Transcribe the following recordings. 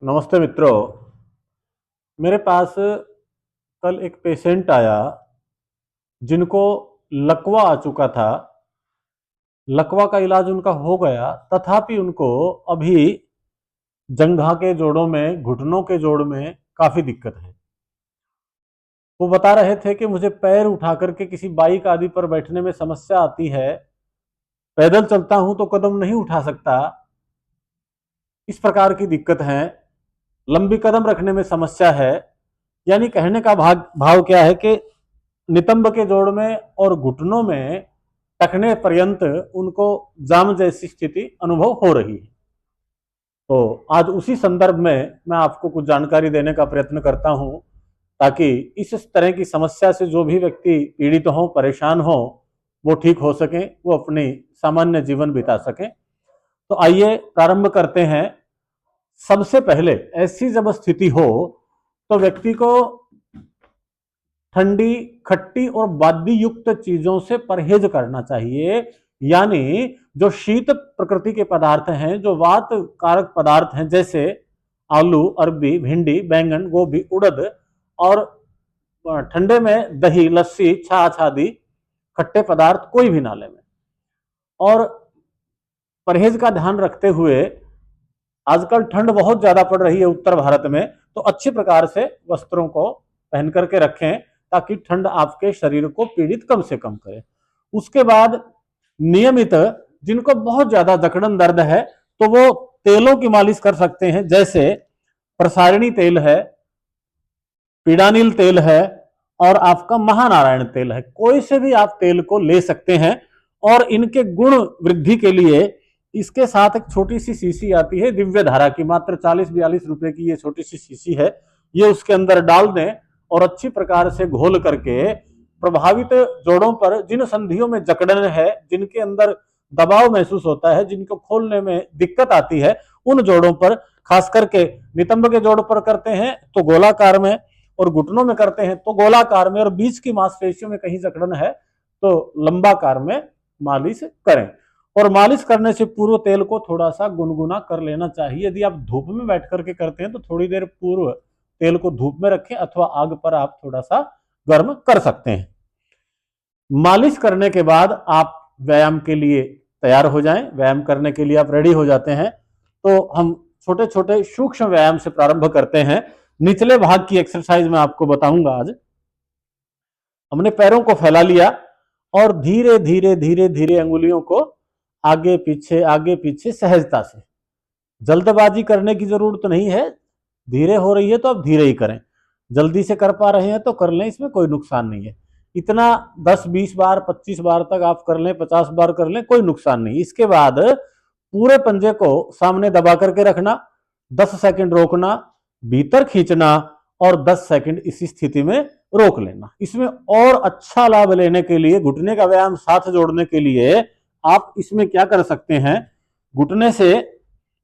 नमस्ते मित्रों। मेरे पास कल एक पेशेंट आया जिनको लकवा आ चुका था। लकवा का इलाज उनका हो गया, तथापि उनको अभी जंघा के जोड़ों में, घुटनों के जोड़ में काफी दिक्कत है। वो बता रहे थे कि मुझे पैर उठा करके किसी बाइक आदि पर बैठने में समस्या आती है, पैदल चलता हूं तो कदम नहीं उठा सकता, इस प्रकार की दिक्कत है। लंबी कदम रखने में समस्या है। यानी कहने का भाव क्या है कि नितंब के जोड़ में और घुटनों में टखने पर्यंत उनको जाम जैसी स्थिति अनुभव हो रही है। तो आज उसी संदर्भ में मैं आपको कुछ जानकारी देने का प्रयत्न करता हूं, ताकि इस तरह की समस्या से जो भी व्यक्ति पीड़ित हो, परेशान हो, वो ठीक हो सके, वो अपनी सामान्य जीवन बिता सके। तो आइए प्रारंभ करते हैं। सबसे पहले ऐसी जब स्थिति हो तो व्यक्ति को ठंडी, खट्टी और बादी युक्त चीजों से परहेज करना चाहिए। यानी जो शीत प्रकृति के पदार्थ हैं, जो वात कारक पदार्थ हैं, जैसे आलू, अरबी, भिंडी, बैंगन, गोभी, उड़द, और ठंडे में दही, लस्सी, छाछ आदि खट्टे पदार्थ कोई भी ना लें। और परहेज का ध्यान रखते हुए, आजकल ठंड बहुत ज्यादा पड़ रही है उत्तर भारत में, तो अच्छी प्रकार से वस्त्रों को पहन करके रखें, ताकि ठंड आपके शरीर को पीड़ित कम से कम करे। उसके बाद नियमित, जिनको बहुत ज्यादा जकड़न दर्द है, तो वो तेलों की मालिश कर सकते हैं। जैसे प्रसारिणी तेल है, पीड़ानील तेल है, और आपका महानारायण तेल है। कोई से भी आप तेल को ले सकते हैं। और इनके गुण वृद्धि के लिए इसके साथ एक छोटी सी शीशी आती है दिव्य धारा की, मात्र 40-42 रुपए की ये छोटी सी शीशी है। ये उसके अंदर डाल दें और अच्छी प्रकार से घोल करके प्रभावित जोड़ों पर, जिन संधियों में जकड़न है, जिनके अंदर दबाव महसूस होता है, जिनको खोलने में दिक्कत आती है, उन जोड़ों पर, खास करके नितंब के जोड़ पर करते हैं तो गोलाकार में, और घुटनों में करते हैं तो गोलाकार में, और बीच की मांसपेशियों में कहीं जकड़न है तो लंबाकार में मालिश करें। और मालिश करने से पूर्व तेल को थोड़ा सा गुनगुना कर लेना चाहिए। यदि आप धूप में बैठ करके करते हैं तो थोड़ी देर पूर्व तेल को धूप में रखें, अथवा आग पर आप थोड़ा सा गर्म कर सकते हैं। मालिश करने के बाद आप व्यायाम के लिए तैयार हो जाएं। व्यायाम करने के लिए आप रेडी हो जाते हैं, तो हम छोटे छोटे सूक्ष्म व्यायाम से प्रारंभ करते हैं। निचले भाग की एक्सरसाइज में आपको बताऊंगा। आज हमने पैरों को फैला लिया और धीरे धीरे धीरे धीरे अंगुलियों को आगे पीछे सहजता से, जल्दबाजी करने की जरूरत नहीं है। धीरे हो रही है तो आप धीरे ही करें, जल्दी से कर पा रहे हैं तो कर लें, इसमें कोई नुकसान नहीं है। इतना 10-20 बार, 25 बार तक आप कर लें, 50 बार कर लें, कोई नुकसान नहीं। इसके बाद पूरे पंजे को सामने दबा करके रखना, 10 सेकंड रोकना, भीतर खींचना, और 10 सेकंड इसी स्थिति में रोक लेना। इसमें और अच्छा लाभ लेने के लिए, घुटने का व्यायाम साथ जोड़ने के लिए, आप इसमें क्या कर सकते हैं, घुटने से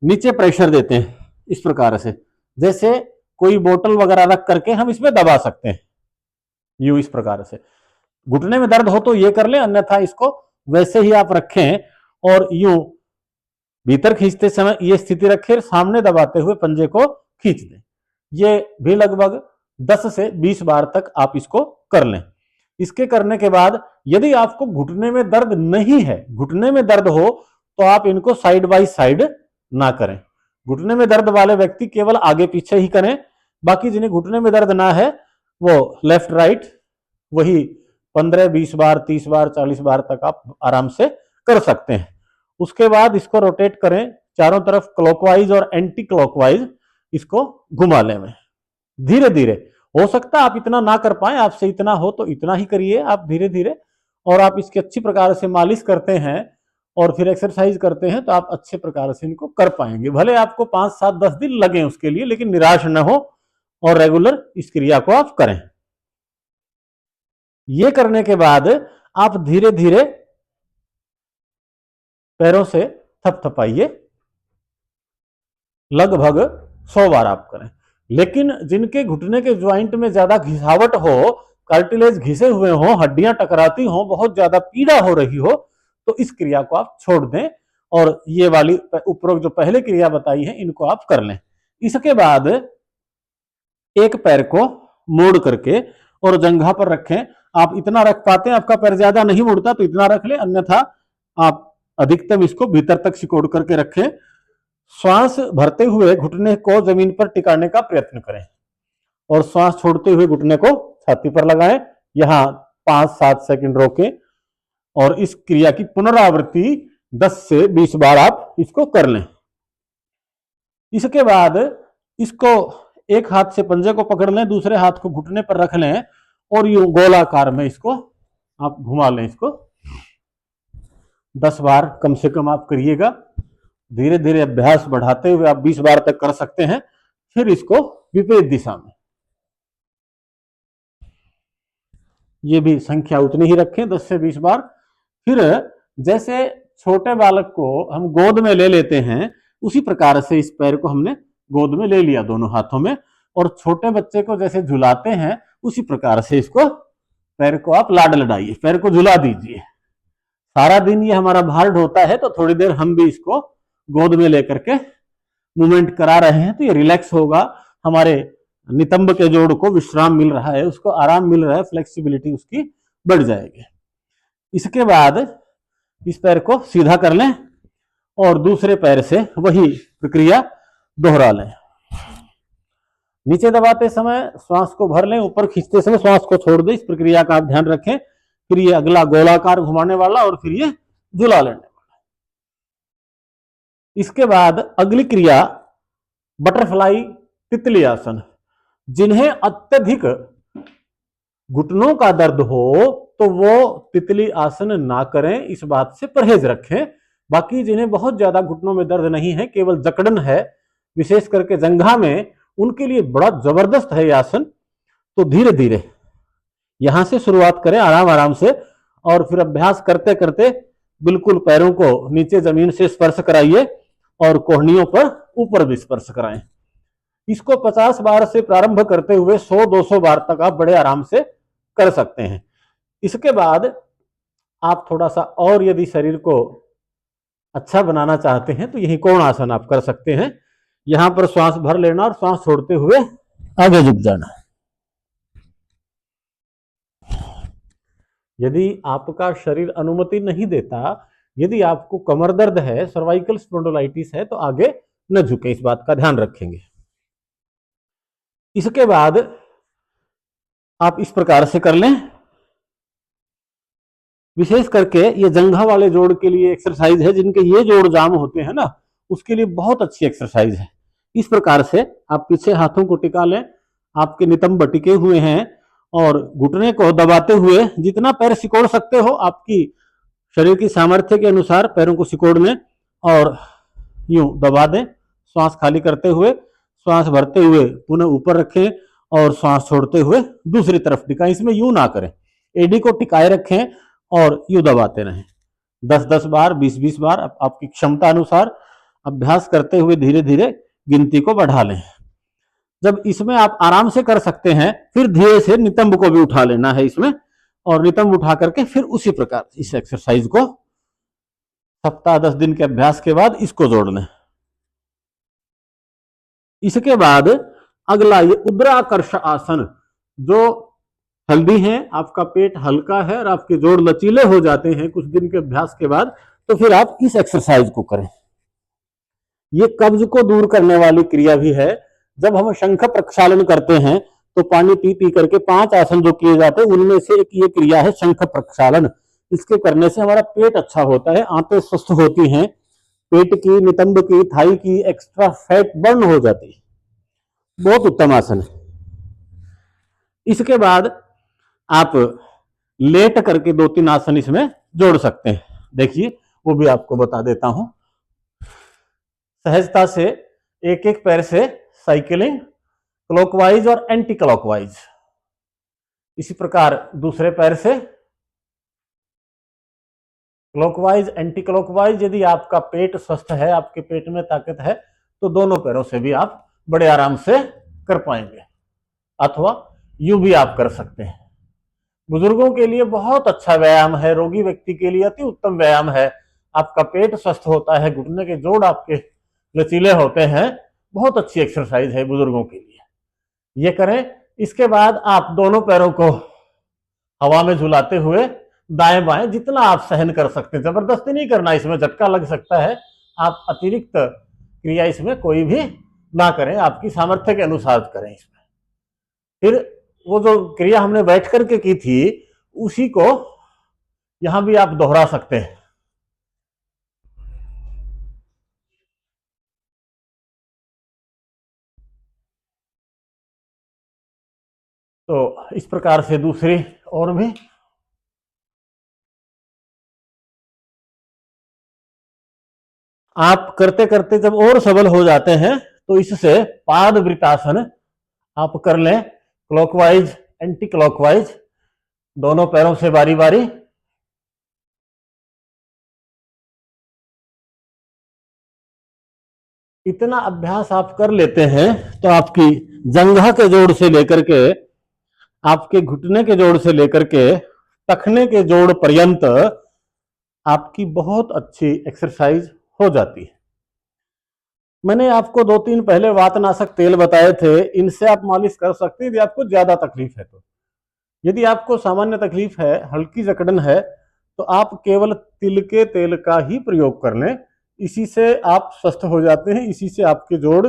नीचे प्रेशर देते हैं इस प्रकार से, जैसे कोई बोतल वगैरह रख करके हम इसमें दबा सकते हैं, यूं इस प्रकार से। घुटने में दर्द हो तो ये कर लें, अन्यथा इसको वैसे ही आप रखें और यूं भीतर खींचते समय ये स्थिति रखें, सामने दबाते हुए पंजे को खींच दें। ये भी लगभग 10 से 20 बार तक आप इसको कर लें। इसके करने के बाद यदि आपको घुटने में दर्द नहीं है, घुटने में दर्द हो, तो आप इनको साइड बाय साइड ना करें। घुटने में दर्द वाले व्यक्ति केवल आगे पीछे ही करें। बाकी जिन्हें घुटने में दर्द ना है वो लेफ्ट राइट, वही 15-20 बार, 30 बार, 40 बार तक आप आराम से कर सकते हैं। उसके बाद इसको रोटेट करें चारों तरफ, क्लॉकवाइज और एंटी क्लॉकवाइज इसको घुमा लें। धीरे धीरे, हो सकता है आप इतना ना कर पाए, आपसे इतना हो तो इतना ही करिए आप धीरे धीरे। और आप इसकी अच्छी प्रकार से मालिश करते हैं और फिर एक्सरसाइज करते हैं तो आप अच्छे प्रकार से इनको कर पाएंगे। भले आपको 5, 7, 10 दिन लगे उसके लिए, लेकिन निराश न हो और रेगुलर इस क्रिया को आप करें। ये करने के बाद आप धीरे धीरे पैरों से थपथपाइए, लगभग 100 बार आप करें। लेकिन जिनके घुटने के ज्वाइंट में ज्यादा घिसावट हो, कार्टिलेज घिसे हुए हो, हड्डियां टकराती हो, बहुत ज्यादा पीड़ा हो रही हो, तो इस क्रिया को आप छोड़ दें और ये वाली उपरोक्त जो पहले क्रिया बताई है इनको आप कर लें। इसके बाद एक पैर को मोड़ करके और जंघा पर रखें। आप इतना रख पाते हैं, आपका पैर ज्यादा नहीं मुड़ता तो इतना रख ले, अन्यथा आप अधिकतम इसको भीतर तक सिकोड़ करके रखें। श्वास भरते हुए घुटने को जमीन पर टिकाने का प्रयत्न करें और श्वास छोड़ते हुए घुटने को छाती पर लगाएं। यहां 5-7 सेकंड रोकें और इस क्रिया की पुनरावृत्ति 10 से 20 बार आप इसको कर लें। इसके बाद इसको एक हाथ से पंजे को पकड़ लें, दूसरे हाथ को घुटने पर रख लें और यूं गोलाकार में इसको आप घुमा लें। इसको 10 बार कम से कम आप करिएगा। धीरे धीरे अभ्यास बढ़ाते हुए आप 20 बार तक कर सकते हैं। फिर इसको विपरीत दिशा में, ये भी संख्या उतनी ही रखें, 10 से 20 बार। फिर जैसे छोटे बालक को हम गोद में ले लेते हैं, उसी प्रकार से इस पैर को हमने गोद में ले लिया दोनों हाथों में, और छोटे बच्चे को जैसे झुलाते हैं उसी प्रकार से इसको पैर को आप लाड लडाइए, पैर को झुला दीजिए। सारा दिन ये हमारा भार ढोता है तो थोड़ी देर हम भी इसको गोद में लेकर के मूवमेंट करा रहे हैं तो ये रिलैक्स होगा, हमारे नितंब के जोड़ को विश्राम मिल रहा है, उसको आराम मिल रहा है, फ्लेक्सिबिलिटी उसकी बढ़ जाएगी। इसके बाद इस पैर को सीधा कर लें और दूसरे पैर से वही प्रक्रिया दोहरा लें। नीचे दबाते समय श्वास को भर लें, ऊपर खींचते समय श्वास को छोड़ दें। इस प्रक्रिया का आप ध्यान रखें। फिर ये अगला गोलाकार घुमाने वाला और फिर ये झुला लेने वाला। इसके बाद अगली क्रिया बटरफ्लाई तितली आसन। जिन्हें अत्यधिक घुटनों का दर्द हो तो वो तितली आसन ना करें, इस बात से परहेज रखें। बाकी जिन्हें बहुत ज्यादा घुटनों में दर्द नहीं है, केवल जकड़न है, विशेष करके जंघा में, उनके लिए बड़ा जबरदस्त है ये आसन। तो धीरे धीरे यहां से शुरुआत करें, आराम आराम से, और फिर अभ्यास करते करते बिल्कुल पैरों को नीचे जमीन से स्पर्श कराइए और कोहनियों पर ऊपर भी स्पर्श कराएं। इसको 50 बार से प्रारंभ करते हुए 100-200 बार तक आप बड़े आराम से कर सकते हैं। इसके बाद आप थोड़ा सा और यदि शरीर को अच्छा बनाना चाहते हैं तो यही कोण आसन आप कर सकते हैं। यहां पर श्वास भर लेना और श्वास छोड़ते हुए आगे झुक जाना। यदि आपका शरीर अनुमति नहीं देता, यदि आपको कमर दर्द है, सर्वाइकल स्पॉन्डिलोलाइटिस है, तो आगे न झुके, इस बात का ध्यान रखेंगे। इसके बाद आप इस प्रकार से कर लें। विशेष करके ये जंघा वाले जोड़ के लिए एक्सरसाइज है, जिनके ये जोड़ जाम होते हैं ना, उसके लिए बहुत अच्छी एक्सरसाइज है। इस प्रकार से आप पीछे हाथों को टिका लें, आपके नितंब टिके हुए हैं, और घुटने को दबाते हुए जितना पैर सिकोड़ सकते हो, आपकी शरीर की सामर्थ्य के अनुसार पैरों को सिकोड़ लें और यूं दबा दें। श्वास खाली करते हुए, श्वास भरते हुए पुनः ऊपर रखें और श्वास छोड़ते हुए दूसरी तरफ टिकाएं। इसमें यूं ना करें, एडी को टिकाए रखें और यूं दबाते रहें। 10-10 बार, 20-20 बार आपकी क्षमता अनुसार अभ्यास करते हुए धीरे धीरे गिनती को बढ़ा लें। जब इसमें आप आराम से कर सकते हैं, फिर धीरे से नितंब को भी उठा लेना है इसमें, और नितंब उठा करके फिर उसी प्रकार इस एक्सरसाइज को सप्ताह 10 दिन के अभ्यास के बाद इसको जोड़ लें। इसके बाद अगला ये उद्राकर्ष आसन, जो हेल्दी है, आपका पेट हल्का है और आपके जोड़ लचीले हो जाते हैं कुछ दिन के अभ्यास के बाद, तो फिर आप इस एक्सरसाइज को करें। ये कब्ज को दूर करने वाली क्रिया भी है। जब हम शंख प्रक्षालन करते हैं तो पानी पी पी करके 5 आसन जो किए जाते हैं, उनमें से एक ये क्रिया है शंख प्रक्षालन। इसके करने से हमारा पेट अच्छा होता है, आंतें स्वस्थ होती हैं, पेट की, नितंब की, थाई की एक्स्ट्रा फैट बर्न हो जाती है। बहुत उत्तम आसन है। इसके बाद आप लेट करके 2-3 आसन इसमें जोड़ सकते हैं। देखिए वो भी आपको बता देता हूं। सहजता से एक एक पैर से साइकिलिंग, क्लॉकवाइज और एंटी क्लॉकवाइज। इसी प्रकार दूसरे पैर से क्लॉकवाइज, एंटी क्लॉकवाइज। यदि आपका पेट स्वस्थ है, आपके पेट में ताकत है, तो दोनों पैरों से भी आप बड़े आराम से कर पाएंगे, अथवा यूं भी आप कर सकते हैं। बुजुर्गों के लिए बहुत अच्छा व्यायाम है, रोगी व्यक्ति के लिए अति उत्तम व्यायाम है। आपका पेट स्वस्थ होता है, घुटने के जोड़ आपके लचीले होते हैं, बहुत अच्छी एक्सरसाइज है बुजुर्गों के लिए, ये करें। इसके बाद आप दोनों पैरों को हवा में झुलाते हुए दाएं बाएं जितना आप सहन कर सकते हैं, जबरदस्ती नहीं करना, इसमें झटका लग सकता है। आप अतिरिक्त क्रिया इसमें कोई भी ना करें, आपकी सामर्थ्य के अनुसार करें इसमें। फिर वो जो क्रिया हमने बैठ करके की थी उसी को यहां भी आप दोहरा सकते हैं। तो इस प्रकार से दूसरी और भी आप करते करते जब और सबल हो जाते हैं तो इससे पाद वृत्तासन आप कर लें, क्लॉकवाइज एंटी क्लॉकवाइज, दोनों पैरों से बारी बारी। इतना अभ्यास आप कर लेते हैं तो आपकी जंघा के जोड़ से लेकर के आपके घुटने के जोड़ से लेकर के टखने के जोड़ पर्यंत आपकी बहुत अच्छी एक्सरसाइज हो जाती है। मैंने आपको 2-3 पहले वातनाशक तेल बताए थे, इनसे आप मालिश कर सकते हैं यदि आपको ज्यादा तकलीफ है तो। यदि आपको सामान्य तकलीफ है, हल्की जकड़न है, तो आप केवल तिल के तेल का ही प्रयोग कर लें, इसी से आप स्वस्थ हो जाते हैं, इसी से आपके जोड़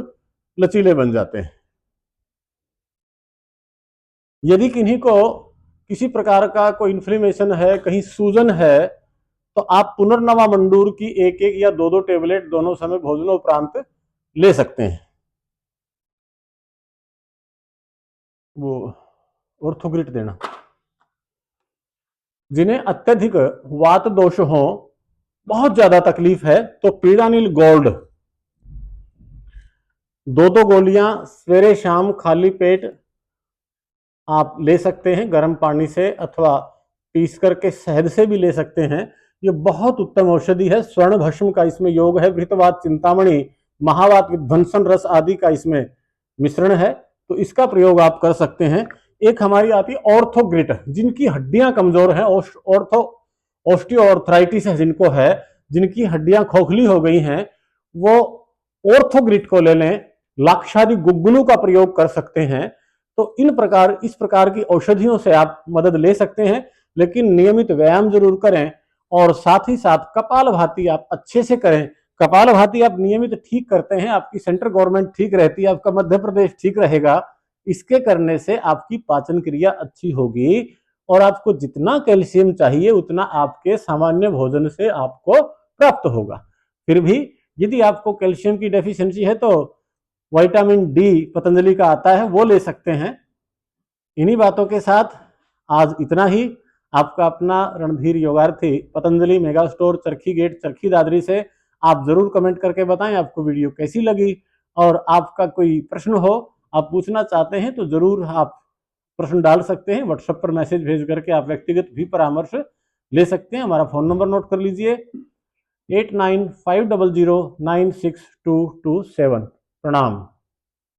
लचीले बन जाते हैं। यदि किन्हीं को किसी प्रकार का कोई इन्फ्लेमेशन है, कहीं सूजन है, तो आप पुनर्नवा मंडूर की 1-1 या 2-2 टेबलेट दोनों समय भोजनोपरांत ले सकते हैं। वो ऑर्थोग्रिट देना। जिन्हें अत्यधिक वात दोष हो, बहुत ज्यादा तकलीफ है, तो पीड़ानिल गोल्ड 2-2 गोलियां सवेरे शाम खाली पेट आप ले सकते हैं गर्म पानी से, अथवा पीस करके शहद से भी ले सकते हैं। ये बहुत उत्तम औषधि है। स्वर्ण भस्म का इसमें योग है, घृतवात चिंतामणि, महावात विध्वंसन रस आदि का इसमें मिश्रण है, तो इसका प्रयोग आप कर सकते हैं। एक हमारी आती है ऑर्थोग्रिट, जिनकी हड्डियां कमजोर हैं, ऑस्टियोआर्थराइटिस है जिनको है, जिनकी हड्डियां खोखली हो गई हैं, वो ऑर्थोग्रिट को ले लें। लाक्षादि गुग्गुलू का प्रयोग कर सकते हैं। तो इस प्रकार की औषधियों से आप मदद ले सकते हैं, लेकिन नियमित व्यायाम जरूर करें, और साथ ही साथ कपालभाति आप अच्छे से करें। कपालभाति आप नियमित ठीक करते हैं, आपकी सेंट्रल गवर्नमेंट ठीक रहती है, आपका मध्य प्रदेश ठीक रहेगा। इसके करने से आपकी पाचन क्रिया अच्छी होगी, और आपको जितना कैल्शियम चाहिए उतना आपके सामान्य भोजन से आपको प्राप्त होगा। फिर भी यदि आपको कैल्शियम की डेफिशिएंसी है तो विटामिन डी पतंजलि का आता है, वो ले सकते हैं। इन्हीं बातों के साथ आज इतना ही। आपका अपना रणधीर योगार्थी, पतंजलि मेगा स्टोर, चरखी गेट, चरखी दादरी से। आप जरूर कमेंट करके बताएं आपको वीडियो कैसी लगी, और आपका कोई प्रश्न हो, आप पूछना चाहते हैं, तो जरूर आप प्रश्न डाल सकते हैं। व्हाट्सएप पर मैसेज भेज करके आप व्यक्तिगत भी परामर्श ले सकते हैं। हमारा फोन नंबर नोट कर लीजिए, 8950096227। प्रणाम।